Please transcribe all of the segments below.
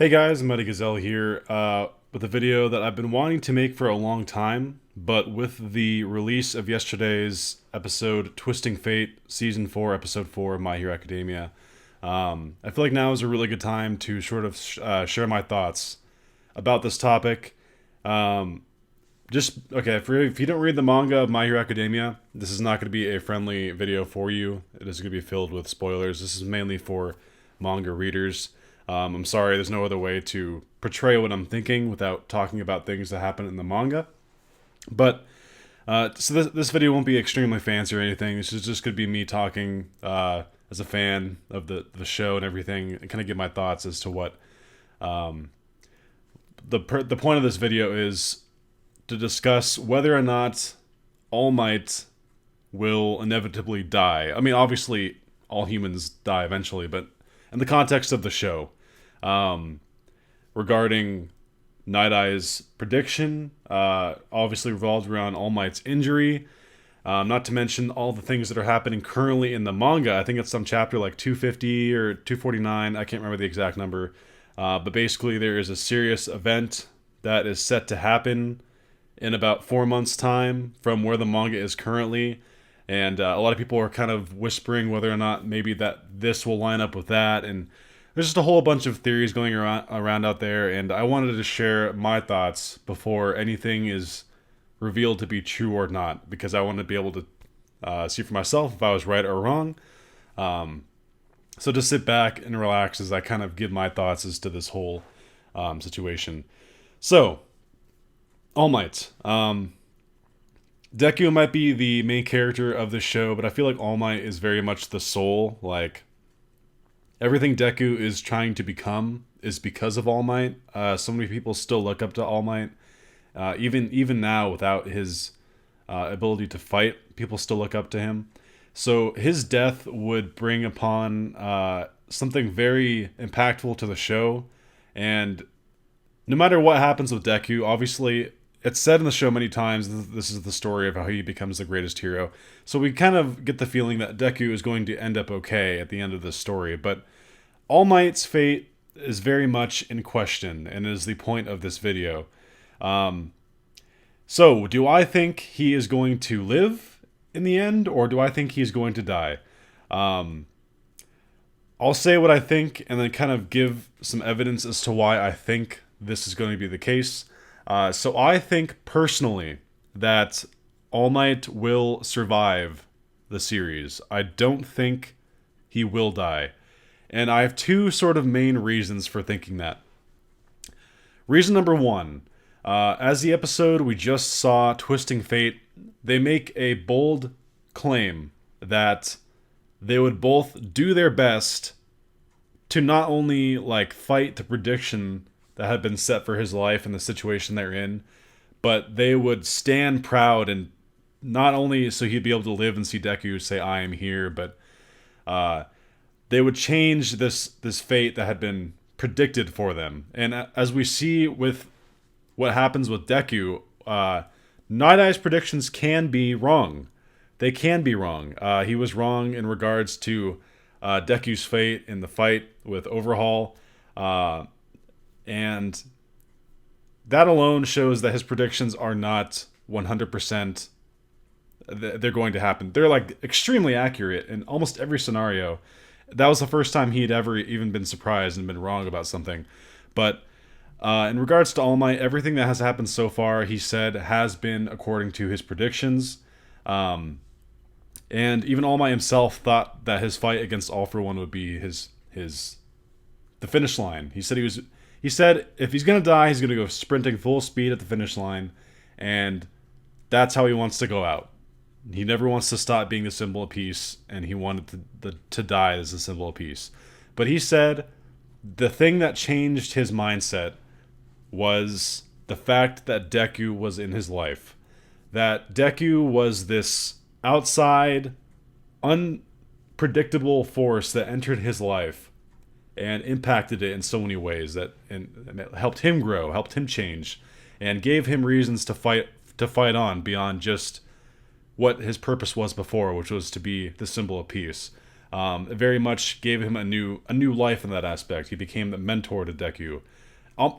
Hey guys, Muddy Gazelle here with a video that I've been wanting to make for a long time, but with the release of yesterday's episode, Twisting Fate, Season 4, Episode 4 of My Hero Academia, I feel like now is a really good time to sort of share my thoughts about this topic. Um, okay, if you don't read the manga of My Hero Academia, this is not going to be a friendly video for you. It is going to be filled with spoilers. This is mainly for manga readers. I'm sorry, there's no other way to portray what I'm thinking without talking about things that happen in the manga. But so this video won't be extremely fancy or anything. This is just going to be me talking as a fan of the show and everything, and kind of give my thoughts as to what the point of this video is to discuss whether or not All Might will inevitably die. I mean, obviously, all humans die eventually, but in the context of the show, regarding Night Eye's prediction, obviously revolved around All Might's injury. Not to mention all the things that are happening currently in the manga. I think it's some chapter like 250 or 249. I can't remember the exact number. But basically, there is a serious event that is set to happen in about 4 months' time from where the manga is currently. And a lot of people are kind of whispering whether or not maybe that this will line up with that. And there's just a whole bunch of theories going around out there. And I wanted to share my thoughts before anything is revealed to be true or not, because I want to be able to see for myself if I was right or wrong. So just sit back and relax as I kind of give my thoughts as to this whole situation. So, All Might. Deku might be the main character of the show, but I feel like All Might is very much the soul. Like, everything Deku is trying to become is because of All Might. So many people still look up to All Might. Even now, without his ability to fight, people still look up to him. So his death would bring upon something very impactful to the show. And no matter what happens with Deku, obviously, it's said in the show many times, this is the story of how he becomes the greatest hero. So we kind of get the feeling that Deku is going to end up okay at the end of this story. But All Might's fate is very much in question, and is the point of this video. So, do I think he is going to live in the end, or do I think he's going to die? I'll say what I think, and then kind of give some evidence as to why I think this is going to be the case. So I think personally that All Might will survive the series. I don't think he will die. And I have two sort of main reasons for thinking that. Reason number one, as the episode we just saw, Twisting Fate, they make a bold claim that they would both do their best to not only like fight the prediction that had been set for his life and the situation they're in, but they would stand proud, and not only so he'd be able to live and see Deku say I am here, but they would change this fate that had been predicted for them. And as we see with what happens with Deku, Night Eye's predictions can be wrong. They can be wrong. He was wrong in regards to Deku's fate in the fight with Overhaul. And that alone shows that his predictions are not 100%. They're going to happen. They're like extremely accurate in almost every scenario. That was the first time he had ever even been surprised and been wrong about something. But in regards to All Might, everything that has happened so far, he said, has been according to his predictions. And even All Might himself thought that his fight against All For One would be the finish line. He said if he's gonna die, he's gonna go sprinting full speed at the finish line, and that's how he wants to go out. He never wants to stop being the symbol of peace, and he wanted to die as the symbol of peace. But he said the thing that changed his mindset was the fact that Deku was in his life. That Deku was this outside, unpredictable force that entered his life and impacted it in so many ways and it helped him grow, helped him change, and gave him reasons to fight on beyond just what his purpose was before, which was to be the symbol of peace. It very much gave him a new life in that aspect. He became the mentor to Deku,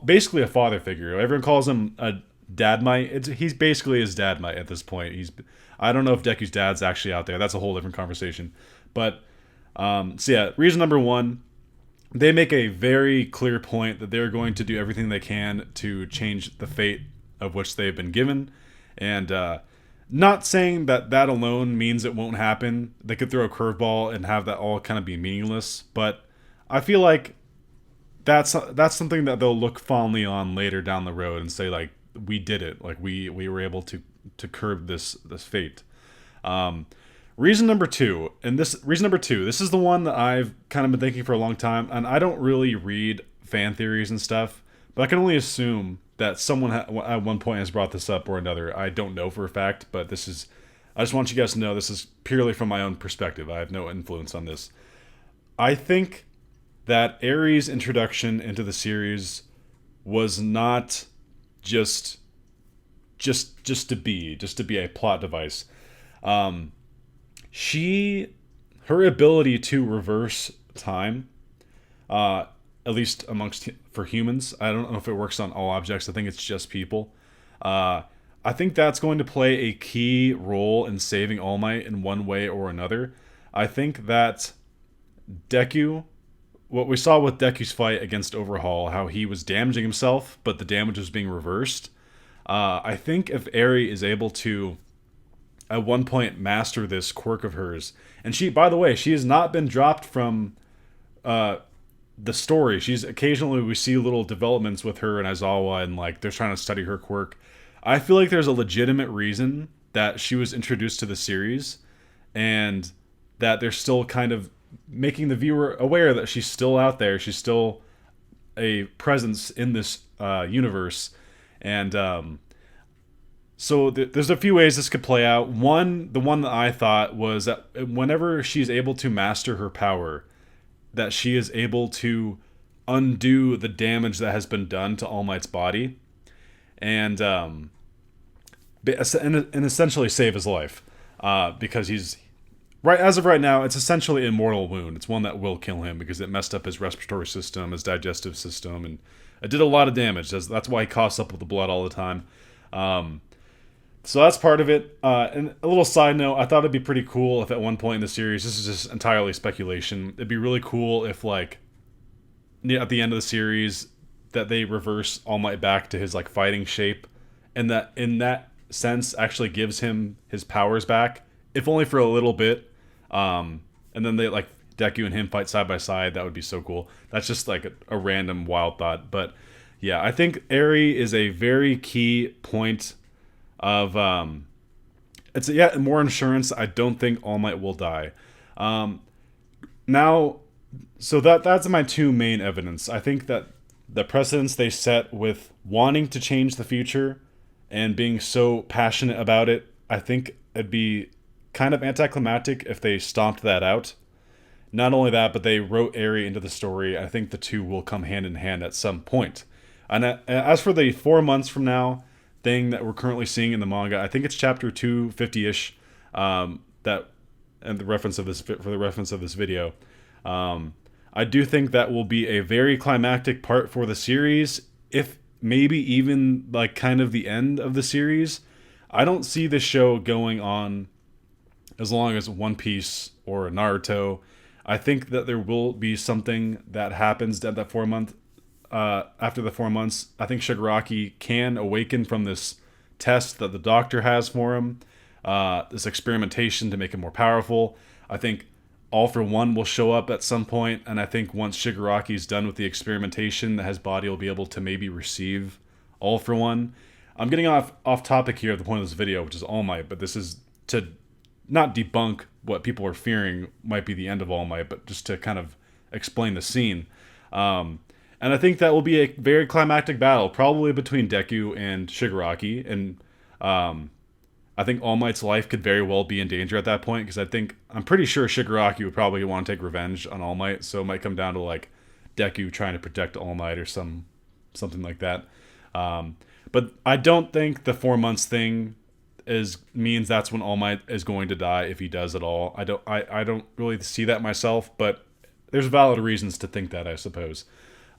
basically a father figure. Everyone calls him a dadmite. He's basically his dadmite at this point. I don't know if Deku's dad's actually out there. That's a whole different conversation. But so yeah, reason number one, they make a very clear point that they're going to do everything they can to change the fate of which they've been given, and not saying that that alone means it won't happen. They could throw a curveball and have that all kind of be meaningless, but I feel like that's something that they'll look fondly on later down the road and say like we did it, like we were able to curb this fate. Reason number two, this is the one that I've kind of been thinking for a long time, and I don't really read fan theories and stuff, but I can only assume that someone at one point has brought this up or another. I don't know for a fact, but I just want you guys to know this is purely from my own perspective. I have no influence on this. I think that Aerys' introduction into the series was not just to be a plot device. Her ability to reverse time, at least for humans. I don't know if it works on all objects. I think it's just people. I think that's going to play a key role in saving All Might in one way or another. I think that what we saw with Deku's fight against Overhaul, how he was damaging himself, but the damage was being reversed. I think if Aery is able to, at one point, master this quirk of hers, and by the way, she has not been dropped from the story. Occasionally we see little developments with her and Aizawa, and like they're trying to study her quirk. I feel like there's a legitimate reason that she was introduced to the series, and that they're still kind of making the viewer aware that she's still out there. She's still a presence in this universe, and so there's a few ways this could play out. The one that I thought was that whenever she's able to master her power, that she is able to undo the damage that has been done to All Might's body, and essentially save his life, because he's as of right now, it's essentially a mortal wound. It's one that will kill him because it messed up his respiratory system, his digestive system, and it did a lot of damage. That's why he coughs up with the blood all the time. So that's part of it. And a little side note, I thought it'd be pretty cool if at one point in the series, this is just entirely speculation, it'd be really cool if like at the end of the series that they reverse All Might back to his like fighting shape, and that in that sense actually gives him his powers back, if only for a little bit. And then they like Deku and him fight side by side. That would be so cool. That's just like a random wild thought, but yeah, I think Aery is a very key point of it's more insurance. I don't think All Might will die. Now, so that's my two main evidence. I think that the precedence they set with wanting to change the future and being so passionate about it, I think it'd be kind of anticlimactic if they stomped that out. Not only that, but they wrote Aery into the story. I think the two will come hand in hand at some point. And as for the 4 months from now thing that we're currently seeing in the manga, I think it's chapter 250-ish. That and the reference of this video. I do think that will be a very climactic part for the series, if maybe even like kind of the end of the series. I don't see this show going on as long as One Piece or Naruto. I think that there will be something that happens at that 4 month. After the 4 months, I think Shigaraki can awaken from this test that the doctor has for him, this experimentation to make him more powerful. I think All for One will show up at some point, and I think once Shigaraki's done with the experimentation, his body will be able to maybe receive All for One. I'm getting off topic here at the point of this video, which is All Might, but this is to not debunk what people are fearing might be the end of All Might, but just to kind of explain the scene. And I think that will be a very climactic battle, probably between Deku and Shigaraki. And I think All Might's life could very well be in danger at that point, because I'm pretty sure Shigaraki would probably want to take revenge on All Might. So it might come down to like Deku trying to protect All Might or something like that. But I don't think the 4 months thing is means that's when All Might is going to die if he does at all. I don't really see that myself, but there's valid reasons to think that, I suppose.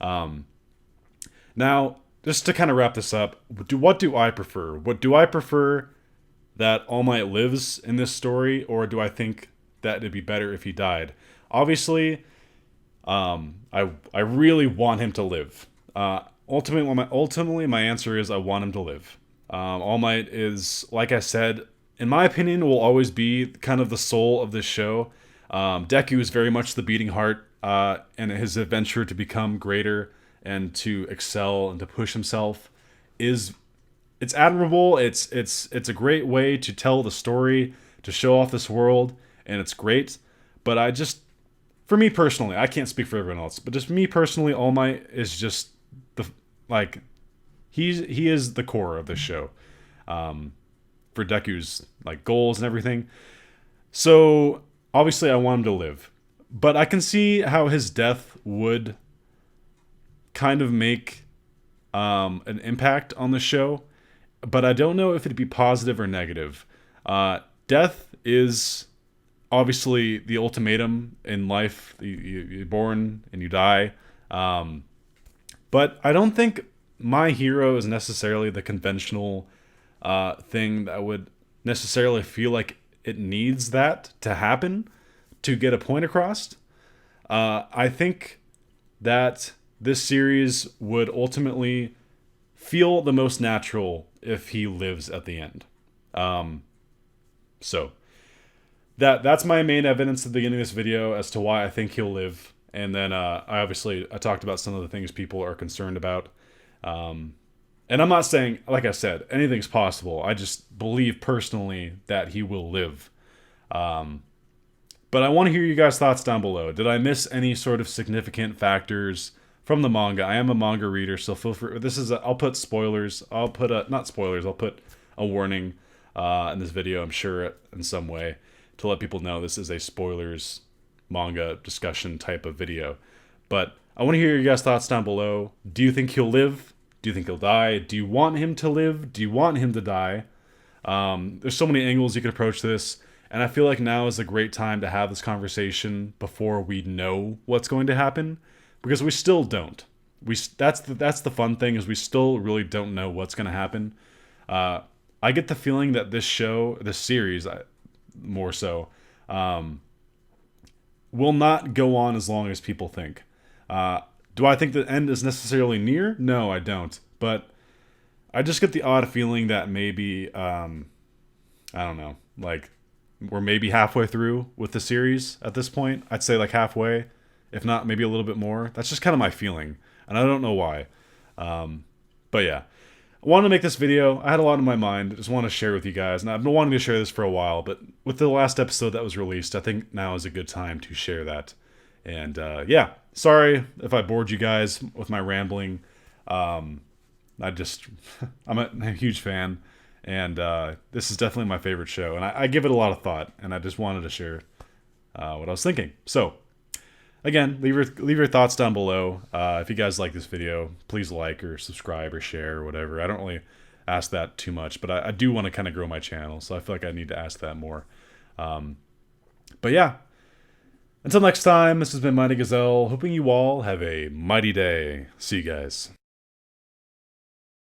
Now, just to kind of wrap this up, what do I prefer? What do I prefer, that All Might lives in this story, or do I think that it'd be better if he died? Obviously, I really want him to live. Ultimately, my answer is I want him to live. All Might is, like I said, in my opinion, will always be kind of the soul of this show. Deku is very much the beating heart, and his adventure to become greater and to excel and to push himself it's admirable. It's a great way to tell the story, to show off this world, and it's great. But for me personally, I can't speak for everyone else, but just me personally, All Might is just like he is the core of this show, for Deku's like goals and everything. So obviously, I want him to live, but I can see how his death would kind of make an impact on the show, but I don't know if it'd be positive or negative. Death is obviously the ultimatum in life. You're born and you die. But I don't think my hero is necessarily the conventional thing that would necessarily feel like it needs that to happen to get a point across. I think that this series would ultimately feel the most natural if he lives at the end. So that's my main evidence at the beginning of this video as to why I think he'll live. And then I talked about some of the things people are concerned about. And I'm not saying, like I said, anything's possible. I just believe personally that he will live. But I want to hear you guys' thoughts down below. Did I miss any sort of significant factors from the manga? I am a manga reader, so feel free. I'll put spoilers. I'll put not spoilers. I'll put a warning in this video, I'm sure, in some way, to let people know this is a spoilers manga discussion type of video. But I want to hear your guys' thoughts down below. Do you think he'll live? Do you think he'll die? Do you want him to live? Do you want him to die? There's so many angles you could approach this, and I feel like now is a great time to have this conversation before we know what's going to happen, because we still don't. That's the fun thing, is we still really don't know what's going to happen. I get the feeling that this series, more so, will not go on as long as people think. Do I think the end is necessarily near? No, I don't. But I just get the odd feeling that maybe, I don't know, like we're maybe halfway through with the series at this point. I'd say like halfway, if not maybe a little bit more. That's just kind of my feeling, and I don't know why. But yeah, I wanted to make this video. I had a lot in my mind. I just want to share with you guys, and I've been wanting to share this for a while, but with the last episode that was released, I think now is a good time to share that. And yeah, sorry if I bored you guys with my rambling. I'm a huge fan, and this is definitely my favorite show, and I give it a lot of thought, and I just wanted to share what I was thinking. So again, leave your thoughts down below. If you guys like this video, please like or subscribe or share or whatever. I don't really ask that too much, but I do want to kind of grow my channel, so I feel like I need to ask that more. But yeah, until next time, this has been Mighty Gazelle, hoping you all have a mighty day. See you guys.